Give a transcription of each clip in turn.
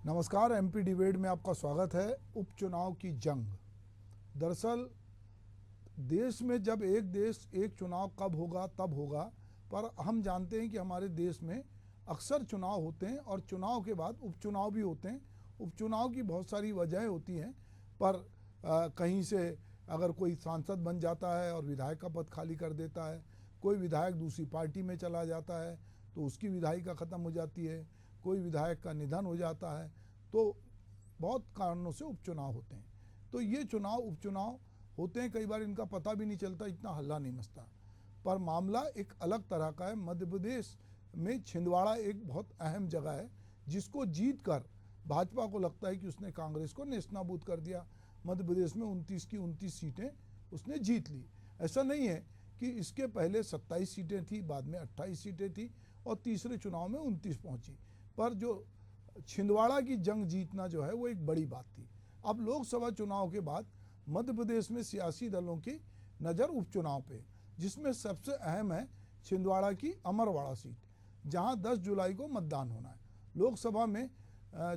नमस्कार। MP debate में आपका स्वागत है। उपचुनाव की जंग। दरअसल देश में जब एक देश एक चुनाव कब होगा तब होगा, पर हम जानते हैं कि हमारे देश में अक्सर चुनाव होते हैं और चुनाव के बाद उपचुनाव भी होते हैं। उपचुनाव की बहुत सारी वजहें होती हैं, पर कहीं से अगर कोई सांसद बन जाता है और विधायक का पद खाली कर देता है, कोई विधायक दूसरी पार्टी में चला जाता है तो उसकी विधायिका ख़त्म हो जाती है, कोई विधायक का निधन हो जाता है, तो बहुत कारणों से उपचुनाव होते हैं। तो ये चुनाव उपचुनाव होते हैं, कई बार इनका पता भी नहीं चलता, इतना हल्ला नहीं मचता। पर मामला एक अलग तरह का है। मध्य प्रदेश में छिंदवाड़ा एक बहुत अहम जगह है, जिसको जीत कर भाजपा को लगता है कि उसने कांग्रेस को नेस्तनाबूद कर दिया। मध्य प्रदेश में 29 की 29 सीटें उसने जीत ली। ऐसा नहीं है कि इसके पहले 27 सीटें थी, बाद में 28 सीटें थी और तीसरे चुनाव में 29 पहुंची। पर जो छिंदवाड़ा की जंग जीतना जो है वो एक बड़ी बात थी। अब लोकसभा चुनाव के बाद मध्य प्रदेश में सियासी दलों की नज़र उपचुनाव पे, जिसमें सबसे अहम है छिंदवाड़ा की अमरवाड़ा सीट, जहां 10 जुलाई को मतदान होना है। लोकसभा में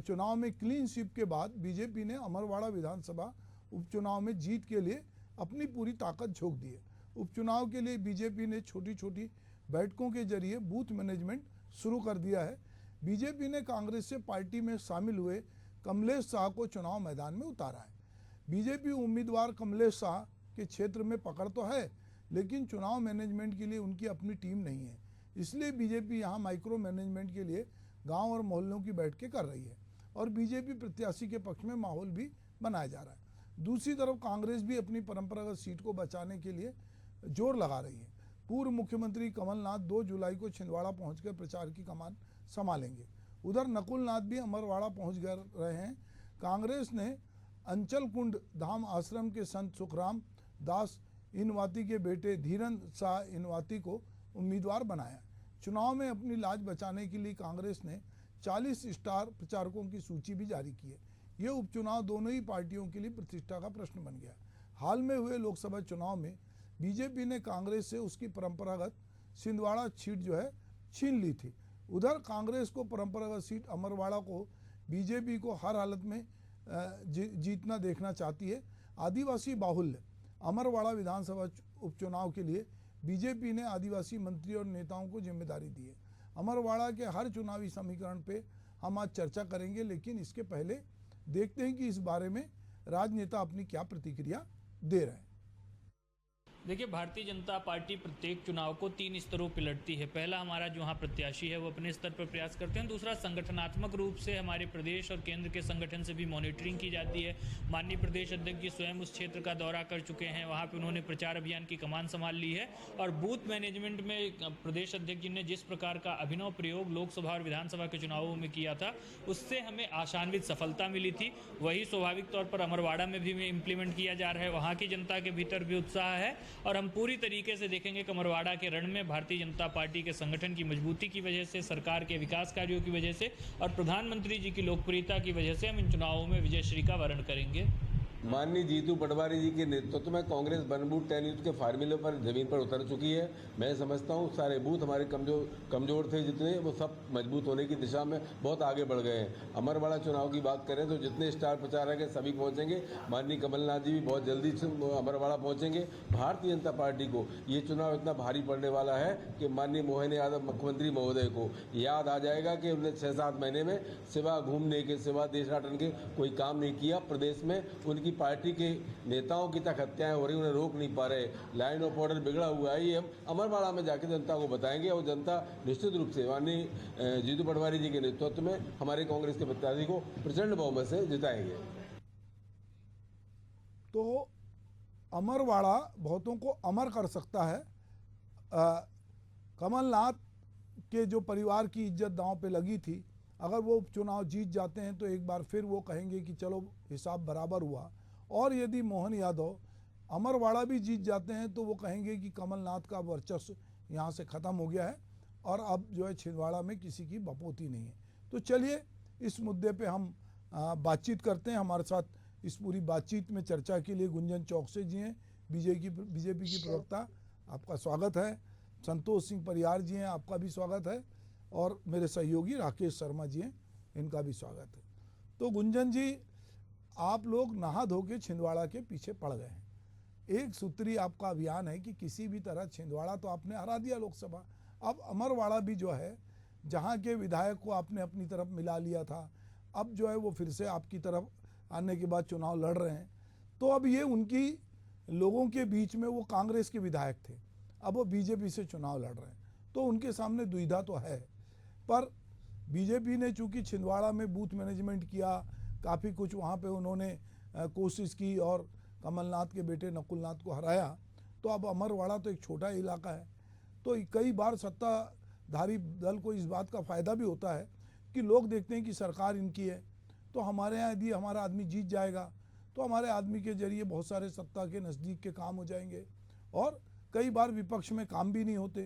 चुनाव में क्लीन स्वीप के बाद बीजेपी ने अमरवाड़ा विधानसभा उपचुनाव में जीत के लिए अपनी पूरी ताकत झोंक दी है। उपचुनाव के लिए बीजेपी ने छोटी छोटी बैठकों के जरिए बूथ मैनेजमेंट शुरू कर दिया है। बीजेपी ने कांग्रेस से पार्टी में शामिल हुए कमलेश शाह को चुनाव मैदान में उतारा है। बीजेपी उम्मीदवार कमलेश शाह के क्षेत्र में पकड़ तो है, लेकिन चुनाव मैनेजमेंट के लिए उनकी अपनी टीम नहीं है। इसलिए बीजेपी यहां माइक्रो मैनेजमेंट के लिए गांव और मोहल्लों की बैठकें कर रही है और बीजेपी प्रत्याशी के पक्ष में माहौल भी बनाया जा रहा है। दूसरी तरफ कांग्रेस भी अपनी परंपरागत सीट को बचाने के लिए जोर लगा रही है। पूर्व मुख्यमंत्री कमलनाथ 2 जुलाई को छिंदवाड़ा पहुंचकर प्रचार की कमान संभालेंगे। उधर नकुल नाथ भी अमरवाड़ा पहुंच गए रहे हैं। कांग्रेस ने अंचल कुंड धाम आश्रम के संत सुखराम दास इनवाती के बेटे धीरन शाह इनवाती को उम्मीदवार बनाया। चुनाव में अपनी लाज बचाने के लिए कांग्रेस ने 40 स्टार प्रचारकों की सूची भी जारी की है। ये उपचुनाव दोनों ही पार्टियों के लिए प्रतिष्ठा का प्रश्न बन गया। हाल में हुए लोकसभा चुनाव में बीजेपी ने कांग्रेस से उसकी परंपरागत छिंदवाड़ा सीट जो है छीन ली थी। उधर कांग्रेस को परंपरागत सीट अमरवाड़ा को बीजेपी को हर हालत में जीतना देखना चाहती है। आदिवासी बाहुल्य अमरवाड़ा विधानसभा उपचुनाव के लिए बीजेपी ने आदिवासी मंत्री और नेताओं को जिम्मेदारी दी है। अमरवाड़ा के हर चुनावी समीकरण पे हम आज चर्चा करेंगे, लेकिन इसके पहले देखते हैं कि इस बारे में राजनेता अपनी क्या प्रतिक्रिया दे रहे हैं। देखिए, भारतीय जनता पार्टी प्रत्येक चुनाव को 3 स्तरों पर लड़ती है। पहला, हमारा जो यहाँ प्रत्याशी है वो अपने स्तर पर प्रयास करते हैं। दूसरा, संगठनात्मक रूप से हमारे प्रदेश और केंद्र के संगठन से भी मॉनिटरिंग की जाती है। माननीय प्रदेश अध्यक्ष जी स्वयं उस क्षेत्र का दौरा कर चुके हैं, वहाँ पे उन्होंने प्रचार अभियान की कमान संभाल ली है। और बूथ मैनेजमेंट में प्रदेश अध्यक्ष जी ने जिस प्रकार का अभिनव प्रयोग लोकसभा और विधानसभा के चुनावों में किया था, उससे हमें आशान्वित सफलता मिली थी। वही स्वाभाविक तौर पर अमरवाड़ा में भी इम्प्लीमेंट किया जा रहा है। वहाँ की जनता के भीतर भी उत्साह है और हम पूरी तरीके से देखेंगे कि अमरवाड़ा के रण में भारतीय जनता पार्टी के संगठन की मजबूती की वजह से, सरकार के विकास कार्यों की वजह से और प्रधानमंत्री जी की लोकप्रियता की वजह से हम इन चुनावों में विजयश्री का वर्ण करेंगे। माननीय जीतू पटवारी जी के नेतृत्व में कांग्रेस बनबूट 10 यूथ के फार्मूले पर जमीन पर उतर चुकी है। मैं समझता हूँ सारे बूथ हमारे कमजोर थे जितने, वो सब मजबूत होने की दिशा में बहुत आगे बढ़ गए हैं। अमरवाड़ा चुनाव की बात करें तो जितने स्टार प्रचारक हैं सभी पहुंचेंगे। माननीय कमलनाथ जी भी बहुत जल्दी अमरवाड़ा पहुंचेंगे। भारतीय जनता पार्टी को ये चुनाव इतना भारी पड़ने वाला है कि माननीय मोहन यादव मुख्यमंत्री महोदय को याद आ जाएगा कि उन्होंने 6-7 महीने में सिवा घूमने के, सिवा देश राटन के कोई काम नहीं किया। प्रदेश में उनकी पार्टी के नेताओं की तक हत्याएं हो रही, उन्हें रोक नहीं पा रहे, लाइन ऑफ ऑर्डर बिगड़ा हुआ है। ये हम अमरवाड़ा में जाकर जनता को बताएंगे और जनता निश्चित रूप से माननीय जीतू पटवारी जी के नेतृत्व में हमारे कांग्रेस के प्रत्याशी को प्रचंड बहुमत से जिताएंगे। तो अमरवाड़ा बहुतों को अमर कर सकता है। कमलनाथ के जो परिवार की इज्जत दांव पे लगी थी, अगर वो उपचुनाव जीत जाते हैं तो एक बार फिर वो कहेंगे कि चलो हिसाब बराबर हुआ। और यदि मोहन यादव अमरवाड़ा भी जीत जाते हैं तो वो कहेंगे कि कमलनाथ का वर्चस्व यहाँ से ख़त्म हो गया है और अब जो है छिंदवाड़ा में किसी की बपोती नहीं है। तो चलिए इस मुद्दे पे हम बातचीत करते हैं। हमारे साथ इस पूरी बातचीत में चर्चा के लिए गुंजन चौकसे जी हैं, बीजेपी की प्रवक्ता, आपका स्वागत है। संतोष सिंह परियार जी हैं, आपका भी स्वागत है। और मेरे सहयोगी राकेश शर्मा जी हैं, इनका भी स्वागत है। तो गुंजन जी, आप लोग नहा धो के छिंदवाड़ा के पीछे पड़ गए हैं। एक सूत्री आपका अभियान है कि किसी भी तरह छिंदवाड़ा तो आपने हरा दिया लोकसभा, अब अमरवाड़ा भी जो है, जहाँ के विधायक को आपने अपनी तरफ मिला लिया था, अब जो है वो फिर से आपकी तरफ आने के बाद चुनाव लड़ रहे हैं। तो अब ये उनकी लोगों के बीच में, वो कांग्रेस के विधायक थे, अब वो बीजेपी से चुनाव लड़ रहे हैं, तो उनके सामने दुविधा तो है। पर बीजेपी ने चूंकि छिंदवाड़ा में बूथ मैनेजमेंट किया, काफ़ी कुछ वहाँ पे उन्होंने कोशिश की और कमलनाथ के बेटे नकुलनाथ को हराया, तो अब अमरवाड़ा तो एक छोटा इलाका है। तो कई बार सत्ताधारी दल को इस बात का फ़ायदा भी होता है कि लोग देखते हैं कि सरकार इनकी है, तो हमारे यहाँ यदि हमारा आदमी जीत जाएगा तो हमारे आदमी के जरिए बहुत सारे सत्ता के नज़दीक के काम हो जाएंगे, और कई बार विपक्ष में काम भी नहीं होते,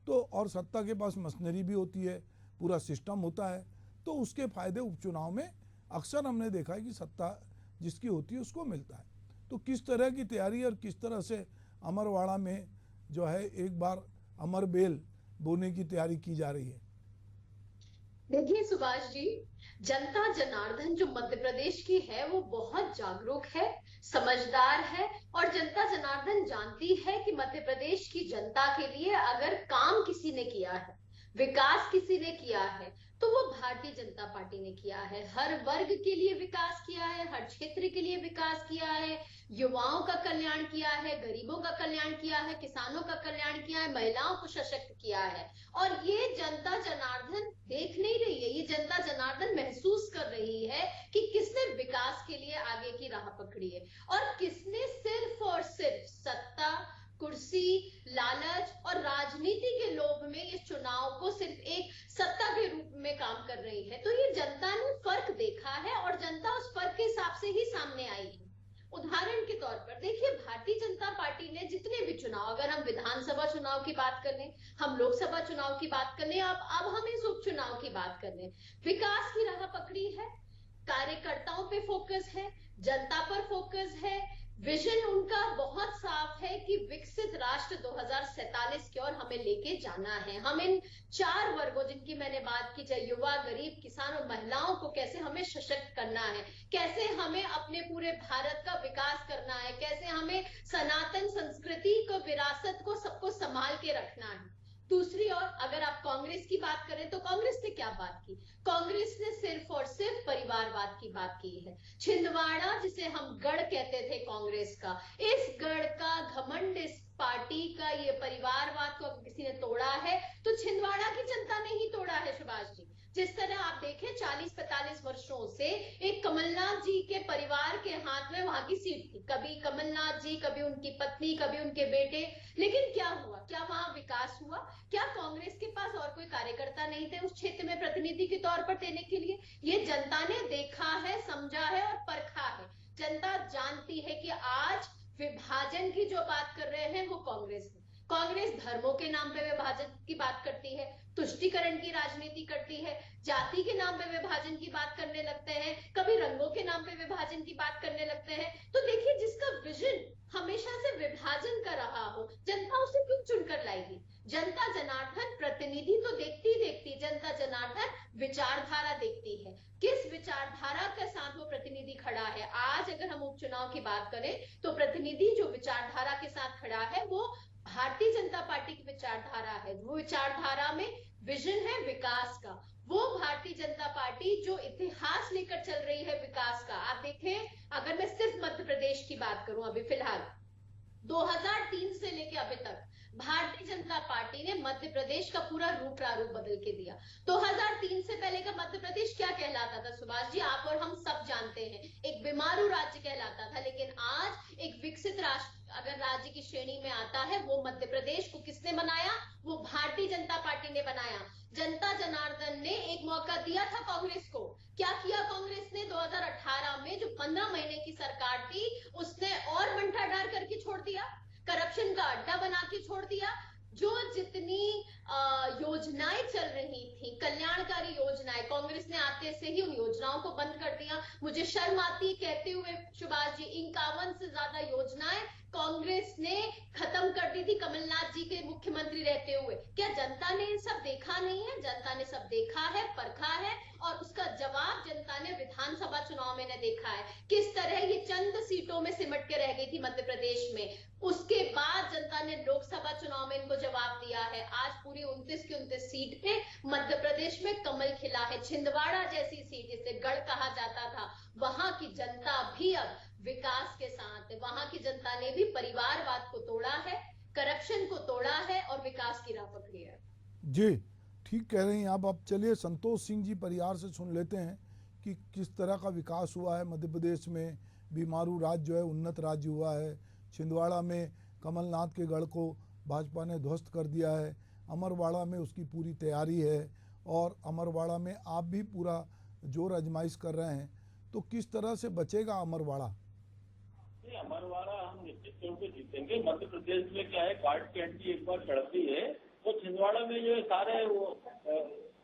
तो और सत्ता के पास मशीनरी भी होती है, पूरा सिस्टम होता है, तो उसके फ़ायदे उपचुनाव में अक्सर हमने देखा है कि सत्ता जिसकी होती है उसको मिलता है। तो किस तरह की तैयारी और किस तरह से अमरवाड़ा में जो है एक बार अमर बेल बोने की तैयारी की जा रही है? देखिए सुभाष जी, जनता जनार्दन जो मध्य प्रदेश की है वो बहुत जागरूक है, समझदार है, और जनता जनार्दन जानती है कि मध्य प्रदेश की जनता के लिए अगर काम किसी ने किया है, विकास किसी ने किया है, तो वो भारतीय जनता पार्टी ने किया है। हर वर्ग के लिए विकास किया है, हर क्षेत्र के लिए विकास किया है, युवाओं का कल्याण किया है, गरीबों का कल्याण किया है, किसानों का कल्याण किया है, महिलाओं को सशक्त किया है। और ये जनता जनार्दन देख नहीं रही है, ये जनता जनार्दन महसूस कर रही है कि किसने विकास के लिए आगे की राह पकड़ी है और किसने सिर्फ और सिर्फ सत्ता, कुर्सी, लालच और राजनीति के लोभ में इस चुनाव को सिर्फ एक सत्ता के रूप में काम कर रही है। तो ये जनता ने फर्क देखा है और जनता उस फर्क के हिसाब से ही सामने आई है। उदाहरण के तौर पर देखिए, भारतीय जनता पार्टी ने जितने भी चुनाव, अगर हम विधानसभा चुनाव की बात कर लें, हम लोकसभा चुनाव की बात कर लें, अब हम इस उपचुनाव की बात कर लें, विकास की राह पकड़ी है, कार्यकर्ताओं पे फोकस है, जनता पर फोकस है। विजन उनका बहुत साफ है कि विकसित राष्ट्र 2047 की ओर हमें लेके जाना है। हम इन 4 वर्गों जिनकी मैंने बात की, चाहे युवा, गरीब, किसान और महिलाओं को कैसे हमें सशक्त करना है, कैसे हमें अपने पूरे भारत का विकास करना है, कैसे हमें सनातन संस्कृति को, विरासत को, सबको संभाल के रखना है। दूसरी ओर अगर आप कांग्रेस की बात करें तो कांग्रेस ने क्या बात की? कांग्रेस ने सिर्फ और सिर्फ परिवारवाद की बात की है। छिंदवाड़ा जिसे हम गढ़ कहते थे कांग्रेस का, इस गढ़ का घमंड, इस पार्टी का ये परिवारवाद को किसी ने तोड़ा है तो छिंदवाड़ा की जनता ने ही तोड़ा है सुभाष जी। जिस तरह आप देखें 40-45 वर्षों से एक कमलनाथ जी के परिवार के हाथ में वहां की सीट थी, कभी कमलनाथ जी, कभी उनकी पत्नी, कभी उनके बेटे, लेकिन क्या हुआ? क्या वहां विकास हुआ? क्या कांग्रेस के पास और कोई कार्यकर्ता नहीं थे उस क्षेत्र में प्रतिनिधि के तौर पर देने के लिए? ये जनता ने देखा है, समझा है और परखा है। जनता जानती है कि आज विभाजन की जो बात कर रहे हैं वो कांग्रेस है। कांग्रेस धर्मों के नाम पे विभाजन की बात करती है, तुष्टीकरण की राजनीति करती है, जाति के नाम पे विभाजन की बात करने लगते हैं, कभी रंगों के नाम पे विभाजन की बात करने लगते हैं। तो देखिए, जिसका विजन हमेशा से विभाजन का रहा हो, जनता उसे क्यों चुनकर लाएगी? जनता जनार्दन प्रतिनिधि तो देखती देखती, जनता जनार्दन विचारधारा देखती है, किस विचारधारा के साथ वो प्रतिनिधि खड़ा है। आज अगर हम उपचुनाव की बात करें तो प्रतिनिधि जो विचारधारा के साथ खड़ा है वो भारतीय जनता पार्टी की विचारधारा है। वो विचारधारा में विजन है विकास का। वो भारतीय जनता पार्टी जो इतिहास लेकर चल रही है विकास का। आप देखें, अगर मैं सिर्फ मध्य प्रदेश की बात करूं, अभी फिलहाल 2003 से लेकर अभी तक भारतीय जनता पार्टी ने मध्य प्रदेश का पूरा रूप प्रारूप बदल के दिया। 2003 से पहले का मध्य प्रदेश क्या कहलाता था सुभाष जी? आप और हम सब जानते हैं, एक बीमारू राज्य कहलाता था। लेकिन आज एक विकसित राष्ट्र अगर राज्य की श्रेणी में आता है, वो मध्य प्रदेश को किसने बनाया? वो भारतीय जनता पार्टी ने बनाया। जनता जनार्दन ने एक मौका दिया था कांग्रेस को। क्या किया कांग्रेस ने? 2018 में जो 15 महीने की सरकार थी उसने और मंठाडार करके छोड़ दिया, करप्शन का अड्डा बना के छोड़ दिया। जो जितनी योजनाएं चल रही थी, कल्याणकारी योजनाएं, कांग्रेस ने आते आते से ही उन योजनाओं को बंद कर दिया। मुझे शर्म आती है कहते हुए सुभाष जी, 51 से ज्यादा योजनाएं कांग्रेस ने खत्म कर दी थी कमलनाथ जी के मुख्यमंत्री रहते हुए। क्या जनता ने ये सब देखा नहीं है? जनता ने सब देखा है, परखा है, और उसका जवाब जनता ने विधानसभा चुनाव में ने देखा है। किस तरह ये चंद सीटों में सिमट के रह गई थी मध्य प्रदेश में, उसके बाद जनता ने लोकसभा चुनाव में इनको जवाब दिया है। आज पूरी 29 की 29 सीट पे मध्य प्रदेश में कमल खिला है। छिंदवाड़ा जैसी सीट, जिसे गढ़ कहा जाता था, वहां की जनता भी अब विकास के साथ है। वहां की जनता ने भी परिवारवाद को तोड़ा है, करप्शन को तोड़ा है और विकास की राह पकड़ी है। जी, ठीक कह रही हैं आप। अब चलिए संतोष सिंह जी परिहार से सुन लेते हैं कि किस तरह का विकास हुआ है मध्य प्रदेश में। बीमारू राज्य जो है उन्नत राज्य हुआ है। छिंदवाड़ा में कमलनाथ के गढ़ को भाजपा ने ध्वस्त कर दिया है। अमरवाड़ा में उसकी पूरी तैयारी है और अमरवाड़ा में आप भी पूरा जोर आजमाइश कर रहे हैं, तो किस तरह से बचेगा अमरवाड़ा? अमरवाड़ा हम निश्चित तौर पे जीतेंगे। मध्य प्रदेश में क्या है, काट की एंट्री एक बार चढ़ती है तो छिंदवाड़ा में जो है सारे वो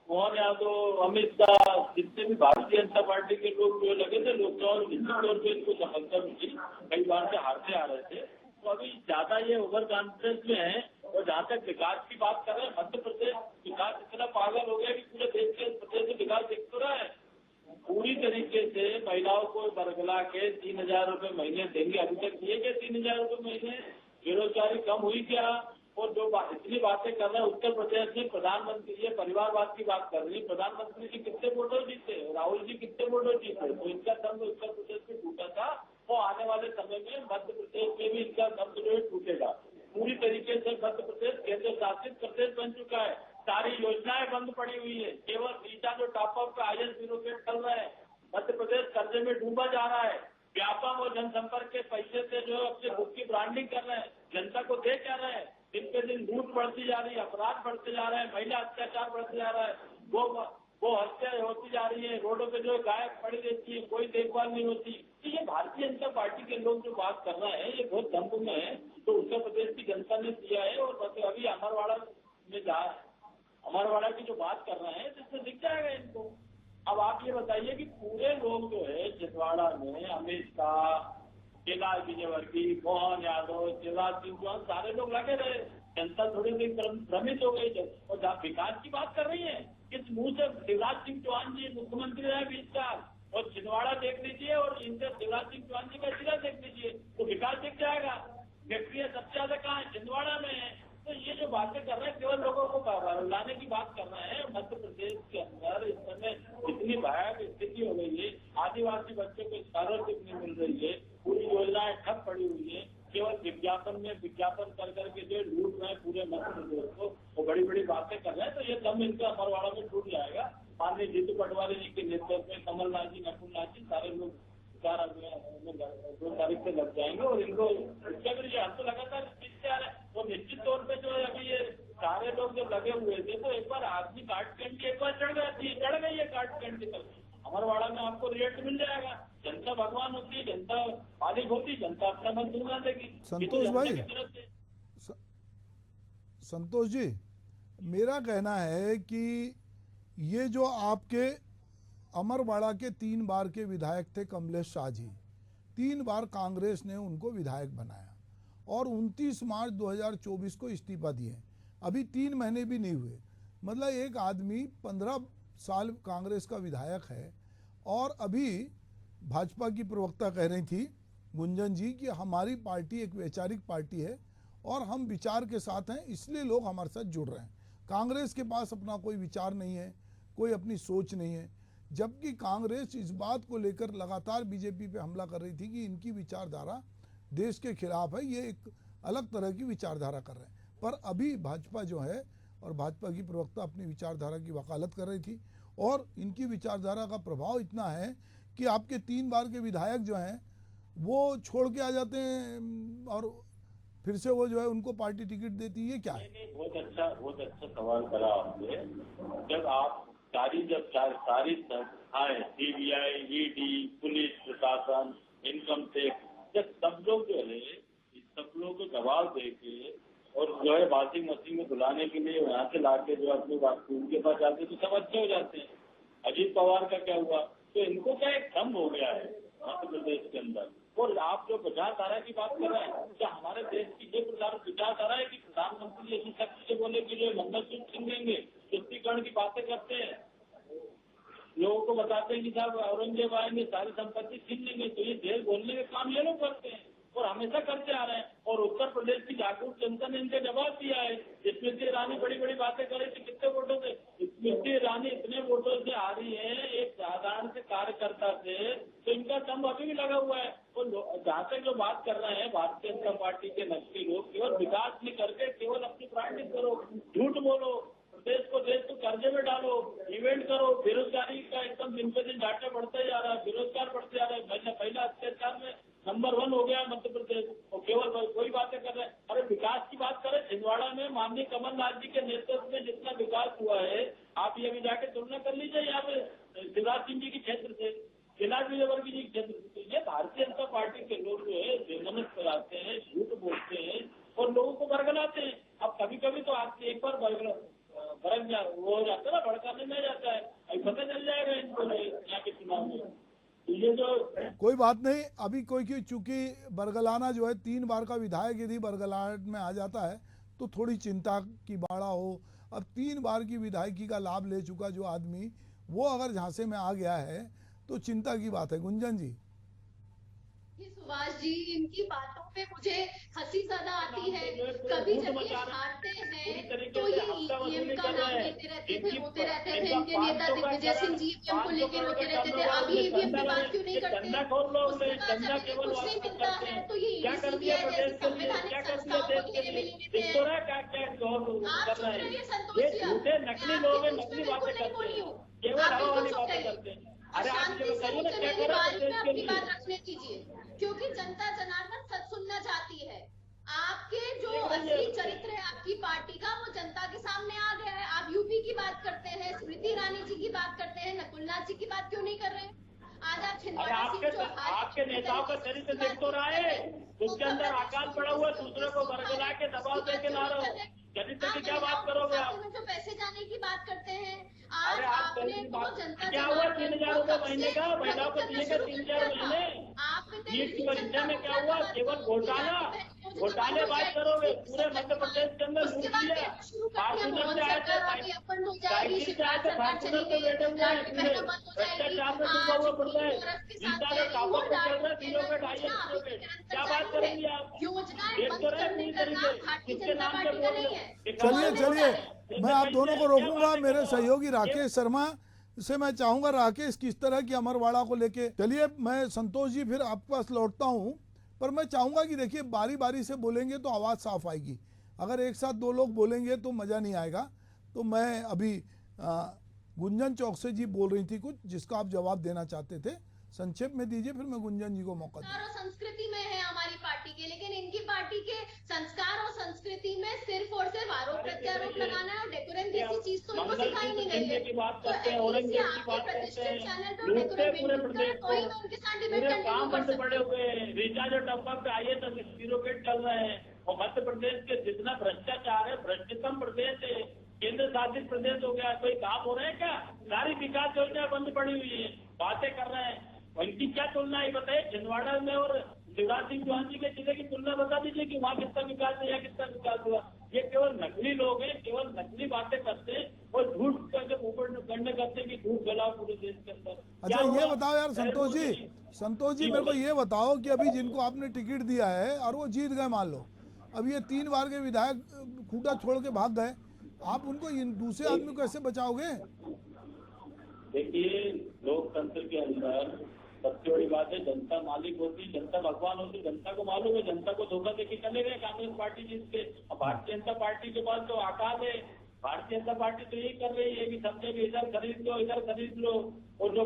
मोहन यादव, अमित शाह, जितने भी भारतीय जनता पार्टी के लोग जो लगे थे लोकसभा में, निश्चित तौर पर इनको सफलता मिली। कई बार से हारते आ रहे थे, तो अभी ज्यादा ये ओवर कॉन्फिडेंस में है। और जहाँ तक विकास की बात कर रहे हैं, मध्य प्रदेश विकास इतना पागल हो गया कि पूरे देश के प्रदेश में विकास दिख तो रहा है। पूरी तरीके से महिलाओं को बरगला के 3,000 रुपए महीने देंगे। अभी तक दिए गए 3,000 रुपए महीने। बेरोजगारी कम हुई क्या? और जो इतनी बातें कर रहे हैं उत्तर प्रदेश में, प्रधानमंत्री ये परिवारवाद की बात कर रही है। प्रधानमंत्री जी कितने वोटों जीते, राहुल जी कितने वोटों जीते, तो इनका दम उत्तर प्रदेश में टूटा था, तो आने वाले समय में मध्य प्रदेश में भी इनका दम जो है टूटेगा। पूरी तरीके से मध्य प्रदेश केंद्र शासित प्रदेश बन चुका है। सारी योजनाएं बंद पड़ी हुई है। केवल रीटा जो टॉप अप का IS ब्यूरोक्रेट चल रहे हैं। मध्य प्रदेश कर्जे में डूबा जा रहा है। व्यापम और जनसंपर्क के पैसे से जो अपने बुक की ब्रांडिंग कर रहे हैं, जनता को दे क्या रहे हैं। दिन पे दिन लूट बढ़ती जा रही है, अपराध बढ़ते जा रहे हैं, महिला अत्याचार बढ़ते जा रहा है, वो हत्या होती जा रही है, रोडों पे जो गायब पड़ी रहती है, कोई देखभाल नहीं होती। तो ये भारतीय जनता पार्टी के लोग जो बात कर रहे हैं ये बहुत दम्भ में है। तो उत्तर प्रदेश की जनता ने दिया है। और अभी अमरवाड़ा में अमरवाड़ा की जो बात कर रहे हैं जिससे दिख जाएगा इनको। अब आप ये बताइए कि पूरे लोग जो है छिंदवाड़ा में अमित शाह, कैलाश विजयवर्गीय, मोहन यादव, शिवराज सिंह चौहान, सारे लोग लगे रहे। जनता थोड़ी सी भ्रमित हो गई। और जहाँ विकास की बात कर रही है, किस मुंह से शिवराज सिंह चौहान जी मुख्यमंत्री रहे 20 साल, और छिंदवाड़ा देख लीजिए और इनसे शिवराज सिंह चौहान जी का जिला देख लीजिए, तो विकास दिख जाएगा। फैक्ट्रियां सबसे ज्यादा कहाँ है? छिंदवाड़ा में है। तो ये जो बातें कर रहे हैं केवल लोगों को लाने की बात कर रहे हैं। मध्य प्रदेश के अंदर इस समय इतनी भयावह स्थिति हो गई है, आदिवासी बच्चों को स्कॉलरशिप नहीं मिल रही है, पूरी योजनाएं ठप पड़ी हुई है। केवल विज्ञापन कर करके जो लूट रहे हैं पूरे मध्य प्रदेश को, वो बड़ी बड़ी बातें कर रहे हैं। तो ये दम इनका अमरवाड़ा में टूट जाएगा। माननीय जीतू पटवारी जी के नेतृत्व में कमलनाथ जी, नकुलनाथ जी, सारे लोग 2 तारीख से लग जाएंगे। और इनको हम तो लगातार जीतते आ रहे हैं। तो निश्चित तौर पे जो है अभी ये सारे लोग जब लगे हुए थे तो एक बार आदमी काट कैंडी एक बार चढ़ गई है काट कैंडी तक। अमरवाड़ा में आपको रिजल्ट मिल जाएगा। जनता भगवान होती है, जनता मालिक होती, जनता अपना मन दुनिया देगी। संतोष भाई, संतोष जी, मेरा कहना है कि ये जो आपके अमरवाड़ा के 3 बार के विधायक थे कमलेश शाह जी, 3 बार कांग्रेस ने उनको विधायक बनाया और 29 मार्च 2024 को इस्तीफा दिए। अभी 3 महीने भी नहीं हुए। मतलब एक आदमी 15 साल कांग्रेस का विधायक है और अभी भाजपा की प्रवक्ता कह रही थी गुंजन जी कि हमारी पार्टी एक वैचारिक पार्टी है और हम विचार के साथ हैं, इसलिए लोग हमारे साथ जुड़ रहे हैं। कांग्रेस के पास अपना कोई विचार नहीं है, कोई अपनी सोच नहीं है। जबकि कांग्रेस इस बात को लेकर लगातार बीजेपी पे हमला कर रही थी कि इनकी विचारधारा देश के खिलाफ है, ये एक अलग तरह की विचारधारा कर रहे हैं। पर अभी भाजपा जो है और भाजपा की प्रवक्ता अपनी विचारधारा की वकालत कर रही थी और इनकी विचारधारा का प्रभाव इतना है कि आपके 3 बार के विधायक जो हैं वो छोड़ के आ जाते हैं और फिर से वो जो है उनको पार्टी टिकट देती है। क्या है? बहुत अच्छा सवाल करा आपने। जब आप सारी संस्थाएं, CBI, ED, पुलिस प्रशासन, इनकम टैक्स, जब सब लोग जो है सब लोग को दबाव देके और जो है वॉशिंग मशीन में धुलाने के लिए यहाँ से लाके जो अपनी बात उनके पास जाते तो सब अच्छे हो जाते हैं। अजीत पवार का क्या हुआ? तो इनको क्या एक दम हो गया है मध्य प्रदेश के अंदर। और आप जो विचारधारा की बात कर रहे हैं, क्या हमारे देश की ये विचारधारा है कि प्रधानमंत्री ऐसी शक्ति से बोले कि जो मंगलसूत्र छीन देंगे, तुष्टीकरण की बातें करते हैं, लोगों को बताते हैं कि साहब औरंगजेब आएंगे सारी संपत्ति छीन लेंगे। तो ये देश बोलने के काम ये लोग करते हैं और हमेशा करते आ रहे हैं। और उत्तर प्रदेश की जागरूक जनता ने इनके जवाब दिया है। स्मृति ईरानी बड़ी बड़ी बातें कर रही थी, कितने वोटों से? स्मृति ईरानी इतने वोटों से आ रही है एक साधारण से कार्यकर्ता से, तो इनका दम अभी भी लगा हुआ है। और जहाँ तक जो बात कर रहे हैं भारतीय जनता पार्टी के नकली लोग, केवल विकास नहीं करके केवल अपनी ब्रांडिंग करो, झूठ बोलो, देश को कर्जे में डालो, इवेंट करो, बेरोजगारी का एकदम दिन पे दिन डाटा बढ़ते जा रहा है, बेरोजगार बढ़ते जा रहा है, महिला अत्याचार में नंबर 1 हो गया मध्य प्रदेश। और केवल कोई बातें कर रहे हैं। अरे विकास की बात करें, छिंदवाड़ा में माननीय कमलनाथ जी के नेतृत्व में जितना विकास हुआ है, आप ये भी जाके तुलना कर लीजिए यहाँ पे शिवराज सिंह जी के क्षेत्र से, कैलाश विजयवर्गीय जी के क्षेत्र से। ये भारतीय जनता पार्टी के लोग जो है बेमनस कराते हैं, झूठ बोलते हैं और लोगों को बरगलाते हैं। अब कभी कभी तो आपसे एक बार वो हो जाता है ना, भड़काने में जाता है। अभी पता चल जाएगा इनको यहाँ के चुनाव में। ये जो कोई बात नहीं, अभी कोई की चूंकि बरगलाना जो है 3 बार का विधायक यदि बरगलाहट में आ जाता है तो थोड़ी चिंता की बाड़ा हो। अब 3 बार की विधायकी का लाभ ले चुका जो आदमी, वो अगर झांसे में आ गया है तो चिंता की बात है। गुंजन जी। सुभाष जी, इनकी बातों पे मुझे हंसी ज्यादा आती है। कभी जब ये हारते हैं तो ये ईवीएम का नाम लेते रहते थे, रोते रहते थे। इनके नेता दिग्विजय सिंह जी ईवीएम को लेकर रोते रहते थे। अभी ईवीएम पे बात क्यों नहीं करते? उसके बाद जब इन्हें कुछ नहीं मिलता है तो ये सीबीआई जैसे संवैधानिक संस्थाओं को घेरे में ले लेते हैं। आप चुप रहिए संतोष जी, नकली लोग हैं, नकली बातें नहीं बोली हूँ, केवल आप हवा वाली बिल्कुल चुप बातें रहिए। करते हैं। और शांति से मुझे मेरी बारी में अपनी बात रखने दीजिए, क्योंकि जनता जनार्दन सच सुनना चाहती है। आपके जो असली चरित्र है आपकी पार्टी का, वो जनता के सामने आ गया है। आप यूपी की बात करते हैं, स्मृति ईरानी जी की बात करते हैं, नकुलनाथ जी की बात क्यों नहीं कर रहे हैं? आज आप छिंदवाड़ा आपके नेताओं का चरित्र देख तो रहा है, उसके अंदर आकाल पड़ा हुआ, दूसरे को बरगला के दबाव देके ला रहे हो। चरित्र की क्या बात करोगे आप? जो पैसे जाने की बात करते हैं, आज आपने तो जनता क्या हुआ 3,000 रुपए महीने का? महिलाओं को दिए गए 3,000 महीने। नीट की परीक्षा में क्या हुआ? केवल घोटाले बात करोगे। पूरे मध्य प्रदेश के अंदर लूट लिया। फॉर्चूनर से आए थे, साइकिल से आए थे, फॉर्चूनर पे बैठे हुए हैं पूरे। भ्रष्टाचार में डूबा हुआ पड़ रहा है। गीता के टॉपर पे चल रहा है, किलोमीटर 250 क्या बात करेंगे आप? देख तो रहे पूरी तरीके किसके नाम पे बोल रहे हैं। चलिए मैं आप दोनों को रोकूंगा। मेरे सहयोगी राकेश शर्मा से मैं चाहूंगा, राकेश किस तरह की अमरवाड़ा को लेके। चलिए मैं संतोष जी फिर आपके पास लौटता हूं, पर मैं चाहूंगा कि देखिए बारी बारी से बोलेंगे तो आवाज़ साफ आएगी। अगर एक साथ 2 लोग बोलेंगे तो मज़ा नहीं आएगा। तो मैं अभी गुंजन चौकसे जी बोल रही थी कुछ, जिसका आप जवाब देना चाहते थे, संक्षेप में दीजिए, फिर मैं गुंजन जी को मौका दूं। संस्कृति में है हमारी पार्टी के, लेकिन इनकी पार्टी के संस्कार और संस्कृति में सिर्फ और सिर्फ आरोप प्रत्यारोप लगाना और डेकोरम जैसी चीज तो इनको सिखाई नहीं गई है। की बात करते हैं, औरंगजेब की बात करते हैं, लूटते पूरे प्रदेश को, पूरे काम बंद पड़े हुए हैं। रिचार्ज और टॉपअप पे आइए तो ब्यूरोक्रेट चल रहे हैं। और मध्य प्रदेश के जितना भ्रष्टाचार है, भ्रष्टतम प्रदेश है, केंद्र शासित प्रदेश हो गया। कोई काम हो रहा है क्या? सारी विकास योजना बंद पड़ी हुई है, बातें कर रहे हैं। इनकी क्या तुलना है बताइए? छिंदवाड़ा में और शिवराज सिंह चौहान जी के जिले की तुलना बता दीजिए कि वहाँ कितना विकास है या कितना विकास हुआ। ये केवल नकली लोग हैं, केवल नकली बातें करते हैं और झूठ करके ऊपर गंडे करते हैं कि झूठ फैलाओ पूरे देश के अंदर। अच्छा ये बताओ यार संतोष जी मेरे को ये बताओ कि अभी जिनको आपने टिकट दिया है और वो जीत गए मान लो, अब ये 3 बार के विधायक खूंटा छोड़ के भाग गए, आप उनको दूसरे आदमी को कैसे बचाओगे? देखिए लोकतंत्र के अंदर सबसे बड़ी बात है, जनता मालिक होती, जनता भगवान होती। जनता को मालूम है जनता को धोखा देके चले गए कांग्रेस पार्टी जीत के। भारतीय जनता पार्टी के पास तो आकाश है। भारतीय जनता पार्टी तो यही कर रही है कि सब जगह इधर खरीद लो, इधर खरीद लो। और जो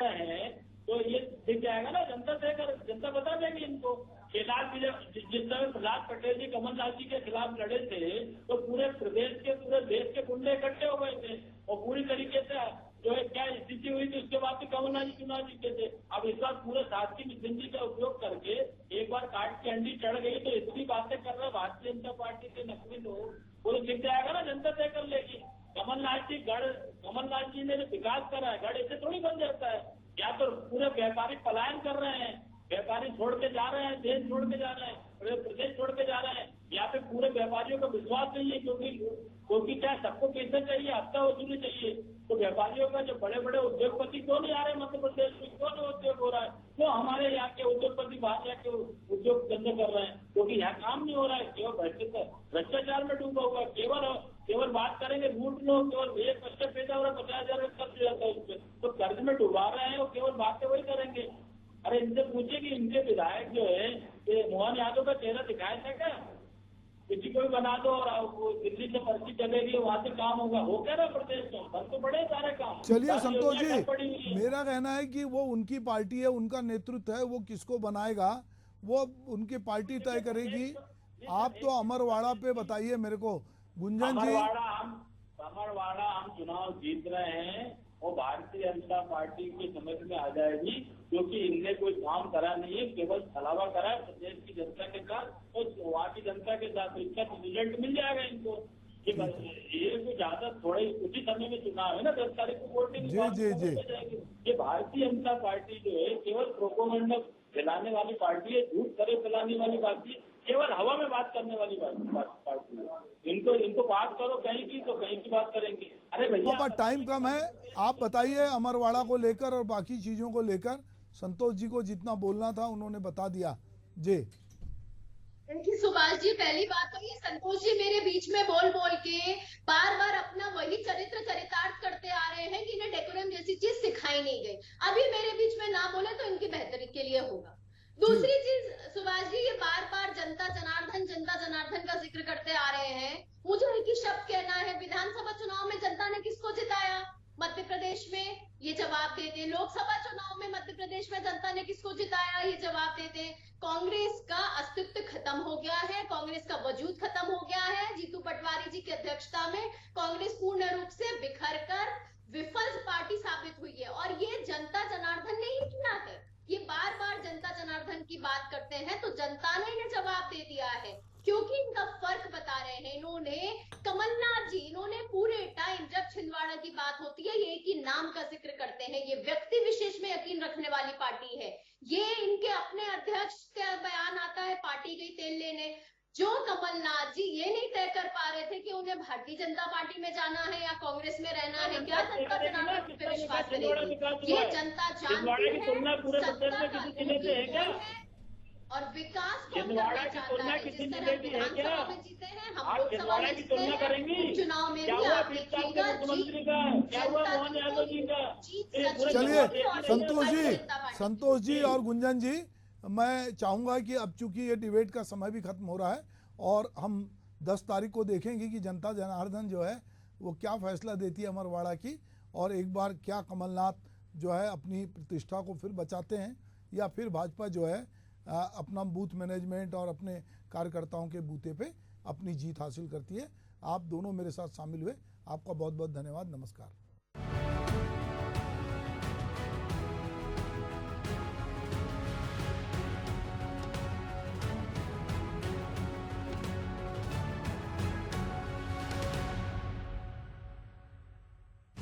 है तो ये दिख जाएगा ना, जनता बता देगी इनको। कैलाश जिस समय प्रहलाद पटेल जी कमलनाथ जी के खिलाफ लड़े थे तो पूरे प्रदेश के, पूरे देश के गुंडे इकट्ठे हो गए थे और पूरी तरीके से जो है क्या स्थिति हुई थी। उसके बाद भी कमलनाथ जी चुनाव जीते थे। अब इस बार पूरे शासकीय जिंदगी का उपयोग करके एक बार काट की अंडी चढ़ गई तो इतनी बातें कर रहे भारतीय जनता पार्टी के नकली लोग, वो तो दिख जाएगा ना, जनता तय कर लेगी। कमलनाथ जी ने जो विकास करा है, गढ़ ऐसे थोड़ी बन जाता है। या तो पूरे व्यापारी पलायन कर रहे हैं, व्यापारी छोड़ के जा रहे हैं, देश छोड़ के जा रहे हैं, पूरे प्रदेश छोड़ के जा रहे हैं, या फिर पूरे व्यापारियों का विश्वास नहीं है, क्योंकि क्या सबको पैसा चाहिए, हफ्ता वसूली चाहिए। तो व्यापारियों का जो बड़े बड़े उद्योगपति क्यों नहीं आ रहे मध्य प्रदेश में, क्यों नहीं उद्योग हो रहा है, क्यों हमारे यहाँ के उद्योगपति बाहर जाके उद्योग धंधे कर रहे हैं? क्योंकि यहाँ काम नहीं हो रहा है, केवल भ्रष्टाचार में डूबा हुआ है। केवल बात करेंगे लूट लो, केवल एक बच्चे पैदा हो रहा है, 50,000 में खर्च हो जाता है उसपे, तो कर्ज में डुबा रहे हैं और केवल बातें वही करेंगे। अरे इनसे पूछे कि इनके विधायक जो है ये मोहन यादव का चेहरा दिखाया था क्या? किसी को भी बना दो और वो दिल्ली से पर्ची चलेगी, वहां से काम होगा, हो क्या रहा प्रदेश में? बन तो बड़े सारे काम। चलिए संतोष जी, मेरा कहना है कि वो उनकी पार्टी है, उनका नेतृत्व है, वो किसको बनाएगा वो उनकी पार्टी तय करेगी। आप तो अमरवाड़ा पे बताइए मेरे को, गुंजन जी। अमरवाड़ा हम चुनाव जीत रहे हैं, वो भारतीय जनता पार्टी की समझ में आ जाएगी, क्योंकि इनने कोई काम करा नहीं है, केवल छलावा करा है प्रदेश की जनता के साथ और वहाँ की जनता के साथ। तो इसका रिजल्ट मिल जाएगा इनको। ये कुछ ज्यादा थोड़े उसी समय में चुनाव है ना, 10 तारीख को वोटिंग जाएगी। ये भारतीय जनता पार्टी जो है केवल प्रोपोगंडा फैलाने वाली पार्टी है, झूठ करे फैलाने वाली पार्टी है, केवल हवा में बात करने वाली पार्टी है। इनको बात करो कहीं की तो कहीं की बात करेंगे। अरे भैया टाइम कम है, आप बताइए अमरवाड़ा को लेकर और बाकी चीजों को लेकर। संतोष जी को जितना बोलना था उन्होंने बता दिया जी। देखिए सुभाष जी, पहली बात तो ये संतोष जी मेरे बीच में बोल बोल के बार बार अपना वही चरितार्थ करते आ रहे हैं कि इन्हें डेकोरम जैसी चीज सिखाई नहीं गई। अभी मेरे बीच में ना बोले तो इनकी बेहतरी के लिए होगा। दूसरी चीज सुभाष जी, ये बार बार जनता जनार्दन का जिक्र करते आ रहे हैं। मुझे एक ही शब्द कहना है, विधानसभा चुनाव में जनता ने किसको जिताया मध्य प्रदेश में? ये जवाब देते। लोकसभा चुनाव में मध्य प्रदेश में जनता ने किसको जिताया? ये जवाब देते। कांग्रेस का अस्तित्व खत्म हो गया है, कांग्रेस का वजूद खत्म हो गया है। जीतू पटवारी जी की अध्यक्षता में कांग्रेस पूर्ण रूप से बिखर कर विफल पार्टी साबित हुई है, और ये जनता जनार्दन ने ही किया है। ये बार बार जनता जनार्दन की बात करते हैं तो जनता ने इन्हें जवाब दे दिया है, क्योंकि इनका फर्क बता रहे हैं। इन्होंने कमलनाथ जी, इन्होंने पूरे टाइम जब छिंदवाड़ा की बात होती है ये एक ही नाम का जिक्र करते हैं। ये व्यक्ति विशेष में यकीन रखने वाली पार्टी है। ये इनके अपने अध्यक्ष का बयान आता है पार्टी गई तेल लेने। जो कमलनाथ जी ये नहीं तय कर पा रहे थे कि उन्हें भारतीय जनता पार्टी में जाना है या कांग्रेस में रहना है, क्या जनता जनार्दन पे विश्वास करेगी? ये जनता जानती है, और विकास को करना चाहता है। जिस तरह विधानसभा में जीते हैं, हम लोकसभा में जीते हैं, चुनाव में भी आप देखिएगा चलिए संतोष जी और गुंजन जी, मैं चाहूंगा कि अब चूंकि ये डिबेट का समय भी खत्म हो रहा है और हम 10 तारीख को देखेंगे कि जनता जनार्दन जो है वो क्या फैसला देती है अमरवाड़ा की, और एक बार क्या कमलनाथ जो है अपनी प्रतिष्ठा को फिर बचाते हैं या फिर भाजपा जो है अपना बूथ मैनेजमेंट और अपने कार्यकर्ताओं के बूते पे अपनी जीत हासिल करती है। आप दोनों मेरे साथ शामिल हुए, आपका बहुत बहुत धन्यवाद। नमस्कार।